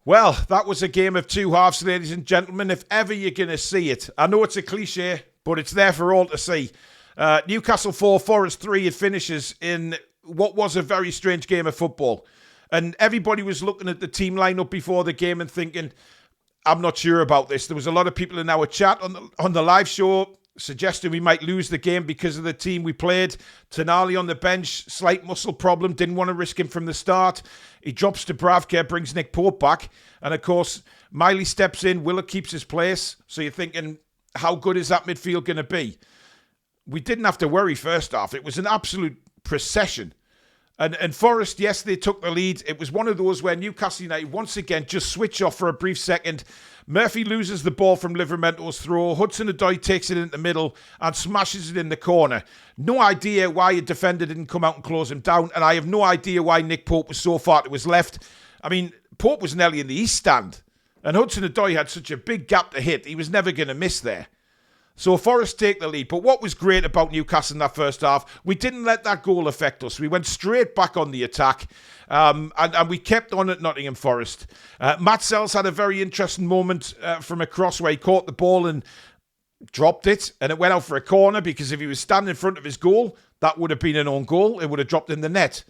Well, that was a game of two halves, ladies and gentlemen, if ever you're going to see it. I know it's a cliche, but it's there for all to see. Newcastle 4, Forest 3, it finishes in what was a very strange game of football. And everybody was looking at the team lineup before the game and thinking, I'm not sure about this. There was a lot of people in our chat on the live show suggesting we might lose the game because of the team we played. Tonali on the bench, slight muscle problem, didn't want to risk him from the start. He drops to Bravke, brings Nick Pope back. And of course, Miley steps in, Willer keeps his place. So you're thinking, how good is that midfield going to be? We didn't have to worry first half. It was an absolute procession. And Forest, yes, they took the lead. It was one of those where Newcastle United once again just switch off for a brief second. Murphy loses the ball from Livermento's throw. Hudson-Odoi takes it in the middle and smashes it in the corner. No idea why a defender didn't come out and close him down. And I have no idea why Nick Pope was so far to his left. I mean, Pope was nearly in the east stand. And Hudson-Odoi had such a big gap to hit. He was never going to miss there. So Forest take the lead. But what was great about Newcastle in that first half, we didn't let that goal affect us. We went straight back on the attack. And we kept on at Nottingham Forest. Matt Sells had a very interesting moment from a cross where he caught the ball and dropped it. And it went out for a corner because if he was standing in front of his goal, that would have been an own goal. It would have dropped in the net.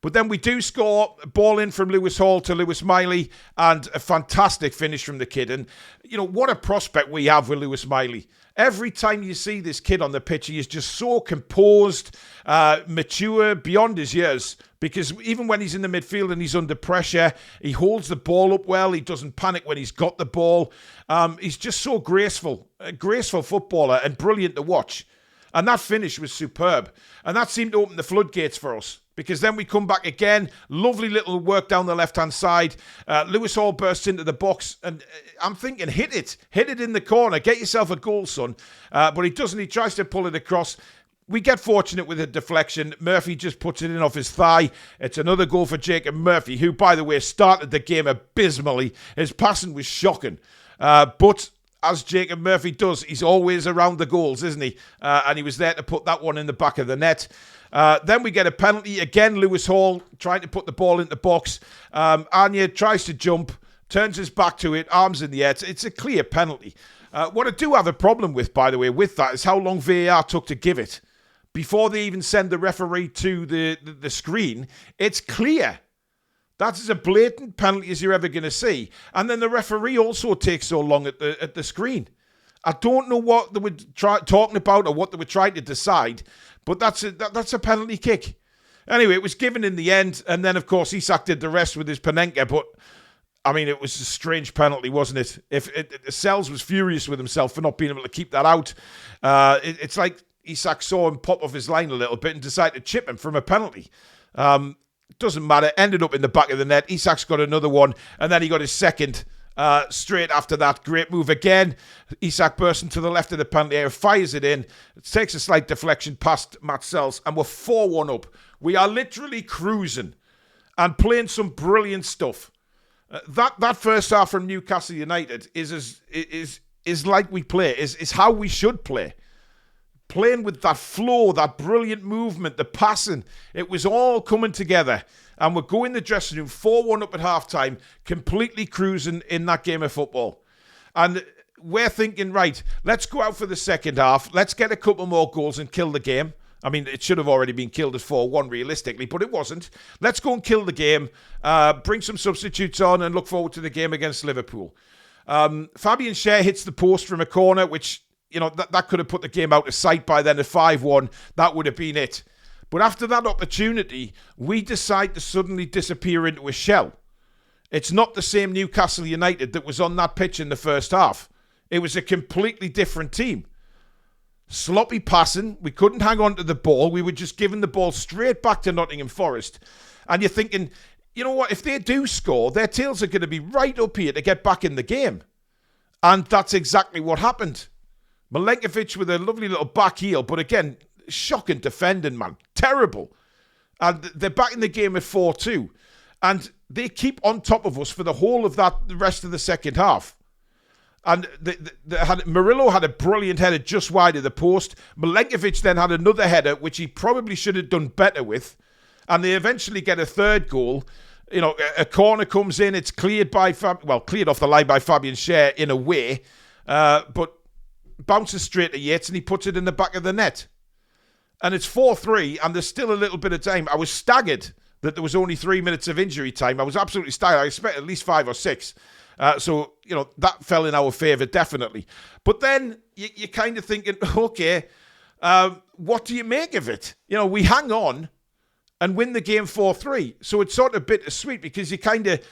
But then we do score, ball in from Lewis Hall to Lewis Miley, and a fantastic finish from the kid. And, you know, what a prospect we have with Lewis Miley. Every time you see this kid on the pitch, he is just so composed, mature, beyond his years. Because even when he's in the midfield and he's under pressure, he holds the ball up well. He doesn't panic when he's got the ball. He's just so graceful, a graceful footballer and brilliant to watch. And that finish was superb. And that seemed to open the floodgates for us. Because then we come back again. Lovely little work down the left-hand side. Lewis Hall bursts into the box. And I'm thinking, hit it. Hit it in the corner. Get yourself a goal, son. But he doesn't. He tries to pull it across. We get fortunate with a deflection. Murphy just puts it in off his thigh. It's another goal for Jacob Murphy, who, by the way, started the game abysmally. His passing was shocking. But as Jacob Murphy does, he's always around the goals, isn't he? And he was there to put that one in the back of the net. Then we get a penalty. Again, Lewis Hall trying to put the ball in the box. Anya tries to jump, turns his back to it, arms in the air. It's a clear penalty. What I do have a problem with, by the way, with that is how long VAR took to give it. Before they even send the referee to the screen, it's clear. That is a blatant penalty as you're ever going to see. And then the referee also takes so long at the screen. I don't know what they were talking about or what they were trying to decide, but that's a penalty kick. Anyway, it was given in the end, and then, of course, Isak did the rest with his Panenka, but, I mean, it was a strange penalty, wasn't it? Sells was furious with himself for not being able to keep that out. It's like Isak saw him pop off his line a little bit and decided to chip him from a penalty. Doesn't matter. Ended up in the back of the net. Isak's got another one, and then he got his second straight after that. Great move again. Isak bursting to the left of the penalty area, fires it in. It takes a slight deflection past Matt Sells, and we're 4-1 up. We are literally cruising and playing some brilliant stuff. That first half from Newcastle United is like we play, is how we should play. Playing with that flow, that brilliant movement, the passing. It was all coming together. And we're going the dressing room 4-1 up at halftime, completely cruising in that game of football. And we're thinking, right, let's go out for the second half. Let's get a couple more goals and kill the game. I mean, it should have already been killed at 4-1 realistically, but it wasn't. Let's go and kill the game, bring some substitutes on and look forward to the game against Liverpool. Fabian Schär hits the post from a corner, which, you know, that could have put the game out of sight by then at 5-1. That would have been it. But after that opportunity, we decide to suddenly disappear into a shell. It's not the same Newcastle United that was on that pitch in the first half. It was a completely different team. Sloppy passing. We couldn't hang on to the ball. We were just giving the ball straight back to Nottingham Forest. And you're thinking, you know what? If they do score, their tails are going to be right up here to get back in the game. And that's exactly what happened. Milenkovic with a lovely little back heel, but again, shocking defending, man. Terrible. And they're back in the game at 4-2. And they keep on top of us for the whole of the rest of the second half. And Murillo had a brilliant header just wide of the post. Milenkovic then had another header, which he probably should have done better with. And they eventually get a third goal. A corner comes in, it's cleared cleared off the line by Fabian Schär in a way, but bounces straight to Yates and he puts it in the back of the net. And it's 4-3, and there's still a little bit of time. I was staggered that there was only 3 minutes of injury time. I was absolutely staggered. I expected at least 5 or 6. So that fell in our favour, definitely. But then you're kind of thinking, okay, what do you make of it? We hang on and win the game 4-3. So it's sort of bittersweet because you kind of,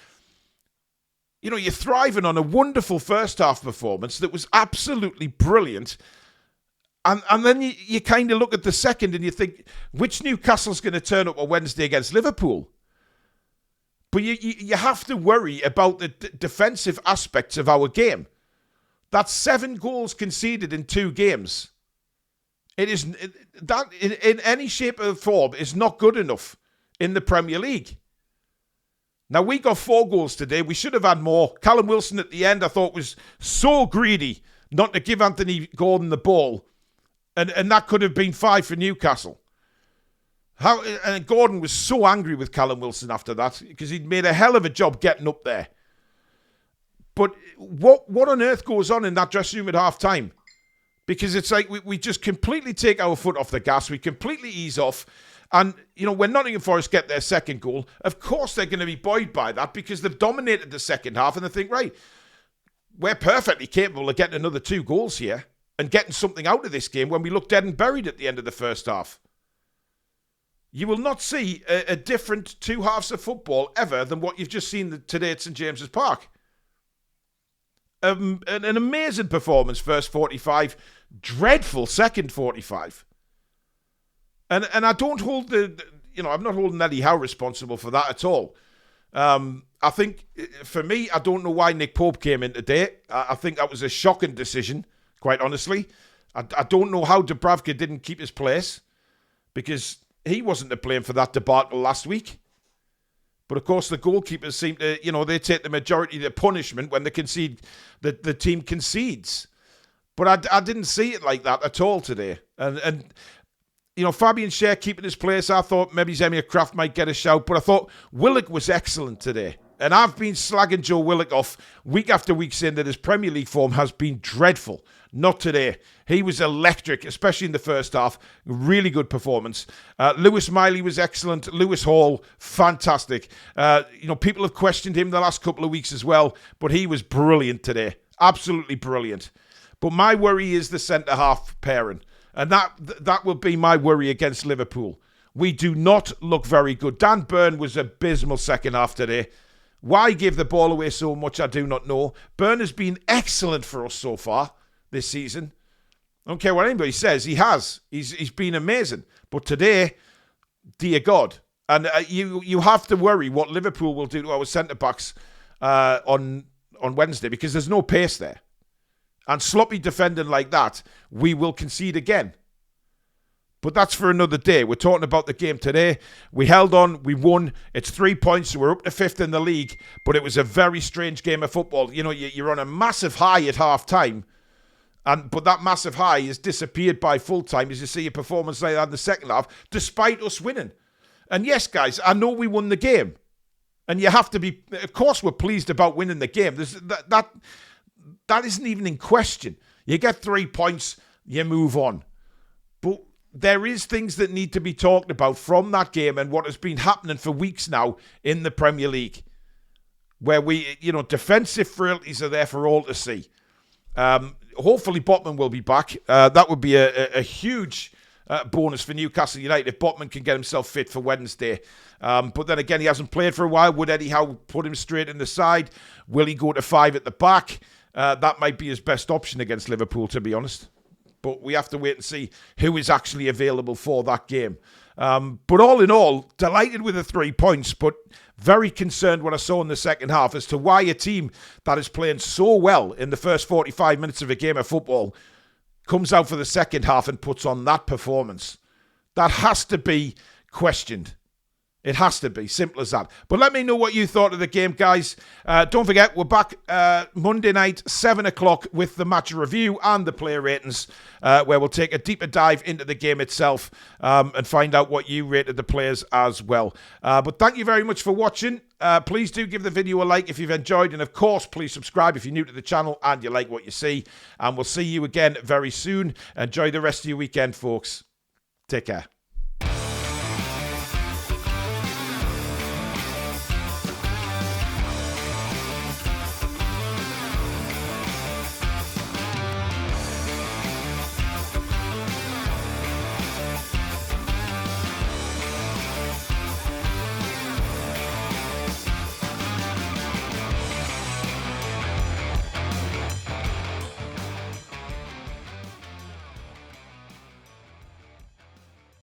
you're thriving on a wonderful first half performance that was absolutely brilliant. And then you kind of look at the second and you think, which Newcastle's going to turn up on Wednesday against Liverpool? But you have to worry about the defensive aspects of our game. That's 7 goals conceded in 2 games. It is that in any shape or form is not good enough in the Premier League. Now, we got 4 goals today. We should have had more. Callum Wilson at the end, I thought, was so greedy not to give Anthony Gordon the ball. And that could have been 5 for Newcastle. And Gordon was so angry with Callum Wilson after that because he'd made a hell of a job getting up there. But what on earth goes on in that dressing room at half-time? Because it's like we just completely take our foot off the gas. We completely ease off. And, when Nottingham Forest get their second goal, of course they're going to be buoyed by that because they've dominated the second half and they think, right, we're perfectly capable of getting another 2 goals here and getting something out of this game when we look dead and buried at the end of the first half. You will not see a different 2 halves of football ever than what you've just seen today at St James's Park. An amazing performance first 45, dreadful second 45. And I don't hold I'm not holding Eddie Howe responsible for that at all. I think, for me, I don't know why Nick Pope came in today. I think that was a shocking decision, quite honestly. I don't know how Dubravka didn't keep his place, because he wasn't to blame for that debacle last week. But of course, the goalkeepers seem to, they take the majority of the punishment when they concede, the team concedes. But I didn't see it like that at all today. And Fabian Schär keeping his place, I thought maybe Zemir Kraft might get a shout, but I thought Willock was excellent today. And I've been slagging Joe Willock off week after week, saying that his Premier League form has been dreadful. Not today. He was electric, especially in the first half. Really good performance. Lewis Miley was excellent. Lewis Hall, fantastic. People have questioned him the last couple of weeks as well, but he was brilliant today. Absolutely brilliant. But my worry is the centre-half pairing. And that will be my worry against Liverpool. We do not look very good. Dan Burn was abysmal second half today. Why give the ball away so much, I do not know. Burn has been excellent for us so far this season. I don't care what anybody says. He has. He's been amazing. But today, dear God. And you have to worry what Liverpool will do to our centre-backs on Wednesday, because there's no pace there. And sloppy defending like that, we will concede again. But that's for another day. We're talking about the game today. We held on. We won. It's 3 points. So we're up to 5th in the league. But it was a very strange game of football. You're on a massive high at half-time. But that massive high has disappeared by full-time as you see a performance like that in the second half, despite us winning. And yes, guys, I know we won the game. And you have to be... Of course, we're pleased about winning the game. That isn't even in question. You get 3 points, you move on. But there is things that need to be talked about from that game and what has been happening for weeks now in the Premier League, where defensive frailties are there for all to see. Hopefully Botman will be back. That would be a huge bonus for Newcastle United if Botman can get himself fit for Wednesday. But then again, he hasn't played for a while. Would Eddie Howe put him straight in the side? Will he go to 5 at the back? That might be his best option against Liverpool, to be honest. But we have to wait and see who is actually available for that game. But all in all, delighted with the 3 points, but very concerned what I saw in the second half as to why a team that is playing so well in the first 45 minutes of a game of football comes out for the second half and puts on that performance. That has to be questioned. It has to be. Simple as that. But let me know what you thought of the game, guys. Don't forget, we're back Monday night, 7 o'clock, with the match review and the player ratings, where we'll take a deeper dive into the game itself and find out what you rated the players as well. But thank you very much for watching. Please do give the video a like if you've enjoyed. And, of course, please subscribe if you're new to the channel and you like what you see. And we'll see you again very soon. Enjoy the rest of your weekend, folks. Take care.